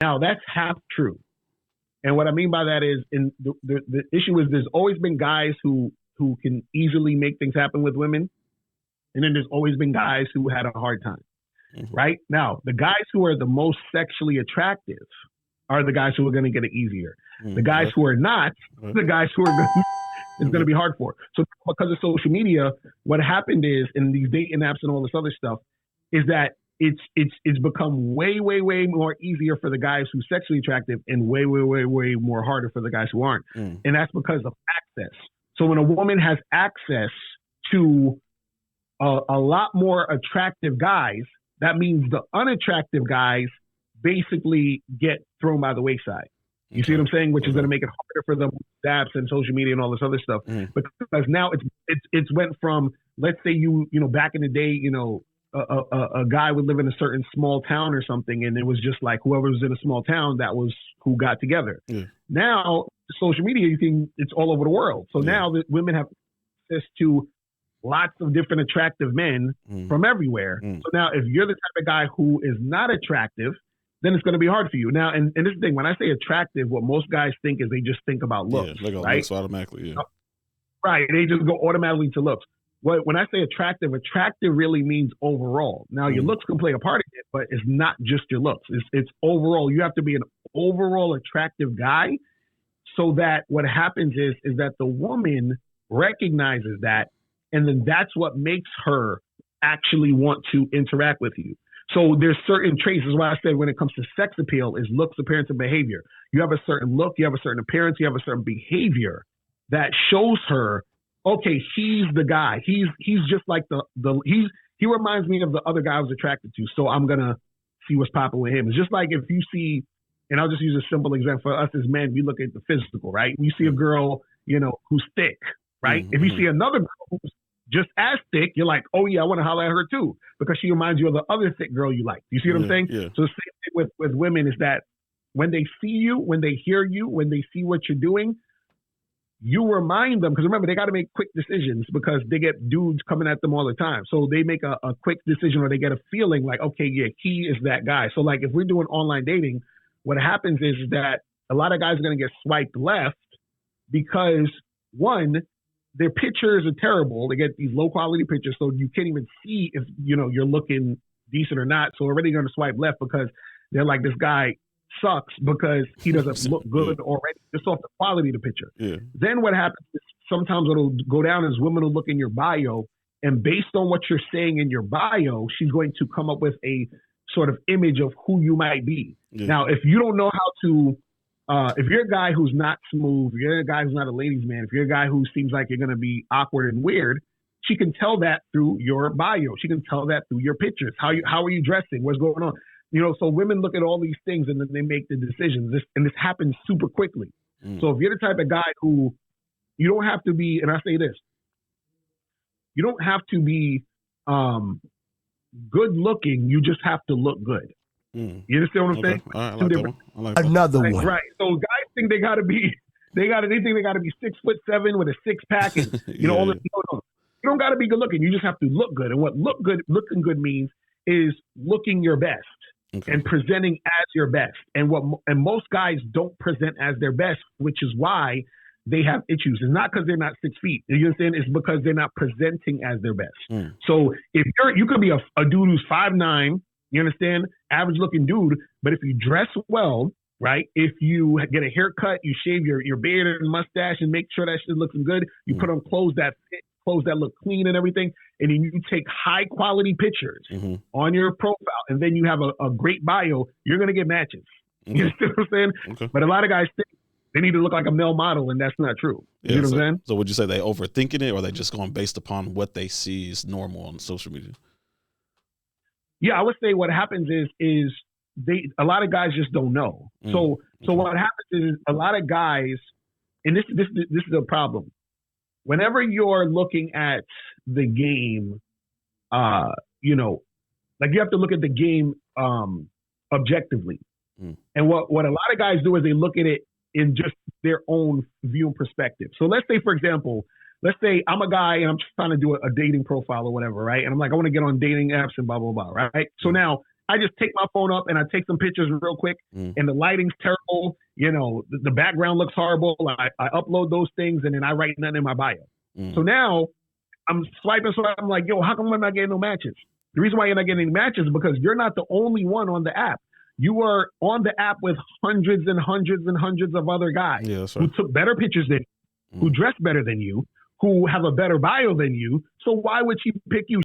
Now that's half true. And what I mean by that is, in the issue is there's always been guys who can easily make things happen with women, and then there's always been guys who had a hard time. Right now, the guys who are the most sexually attractive are the guys who are going to get it easier. The guys who are not, the guys who are it's going to be hard for. So because of social media, what happened is, in these dating apps and all this other stuff, is that it's become way more easier for the guys who are sexually attractive, and way more harder for the guys who aren't. And that's because of access. So when a woman has access to a lot more attractive guys, that means the unattractive guys basically get thrown by the wayside. You see what I'm saying? Which is going to make it harder for them with apps and social media and all this other stuff. Because now it's went from, let's say you back in the day, a guy would live in a certain small town or something, and it was just like whoever was in a small town, that was who got together. Now social media, it's all over the world. So now that women have access to lots of different attractive men from everywhere. So now if you're the type of guy who is not attractive, then it's going to be hard for you. Now, and this is the thing, when I say attractive, what most guys think is they just think about looks, right? Looks automatically, Right, they just go automatically to looks. When I say attractive really means overall. Now, your looks can play a part in it, but it's not just your looks. It's overall. You have to be an overall attractive guy, so that what happens is that the woman recognizes that, and then that's what makes her actually want to interact with you. So there's certain traits. This is why I said when it comes to sex appeal is looks, appearance, and behavior. You have a certain look, you have a certain appearance, you have a certain behavior that shows her, okay, he's the guy. He's just like he reminds me of the other guy I was attracted to. So I'm gonna see what's popping with him. It's just like if you see, and I'll just use a simple example for us as men. We look at the physical, right? You see a girl, who's thick, right? If you see another girl who's just as thick, you're like, oh yeah, I want to holler at her too, because she reminds you of the other thick girl you like. You see what I'm saying? Yeah. So the same thing with women is that when they see you, when they hear you, when they see what you're doing, you remind them, because remember, they got to make quick decisions because they get dudes coming at them all the time. So they make a quick decision, or they get a feeling like, okay, yeah, he is that guy. So like if we're doing online dating, what happens is that a lot of guys are going to get swiped left because, one, their pictures are terrible. They get these low quality pictures, so you can't even see if you're looking decent or not. So already going to swipe left because they're like, this guy sucks because he doesn't look good already, just off the quality of the picture. Then what happens is sometimes what'll go down is women will look in your bio, and based on what you're saying in your bio, she's going to come up with a sort of image of who you might be. Now, if you don't know how to if you're a guy who's not smooth, if you're a guy who's not a ladies' man, if you're a guy who seems like you're going to be awkward and weird, she can tell that through your bio. She can tell that through your pictures. How are you dressing? What's going on? So women look at all these things and then they make the decisions. This happens super quickly. So if you're the type of guy who you don't have to be, and I say this, you don't have to be good looking. You just have to look good. You understand what I'm saying? I like that one. I like Another one. Right. So guys think they think they got to be 6'7" with a 6-pack and all this. No. You don't got to be good looking. You just have to look good. And what looking good means is looking your best and presenting as your best. And most guys don't present as their best, which is why they have issues. It's not because they're not 6 feet. You understand? It's because they're not presenting as their best. So if you could be a dude who's 5'9", you understand? Average looking dude. But if you dress well, right? If you get a haircut, you shave your beard and mustache and make sure that shit looking good. You put on clothes that fit, clothes that look clean and everything. And then you take high quality pictures on your profile. And then you have a great bio. You're going to get matches. You understand what I'm saying? But a lot of guys think they need to look like a male model, and that's not true. You know what I'm saying? So would you say they overthinking it, or they just going based upon what they see is normal on social media? Yeah, I would say what happens is a lot of guys just don't know. So what happens is a lot of guys, and this is a problem. Whenever you're looking at the game, like you have to look at the game objectively. And what a lot of guys do is they look at it in just their own view and perspective. So let's say, for example, I'm a guy and I'm trying to do a dating profile or whatever, right? And I'm like, I want to get on dating apps and blah, blah, blah, right? So now I just take my phone up and I take some pictures real quick, and the lighting's terrible. You know, the background looks horrible. I upload those things, and then I write nothing in my bio. So now I'm swiping, so I'm like, yo, how come I'm not getting no matches? The reason why you're not getting any matches is because you're not the only one on the app. You are on the app with hundreds and hundreds and hundreds of other guys who took better pictures than you, who dress better than you, who have a better bio than you. So why would she pick you?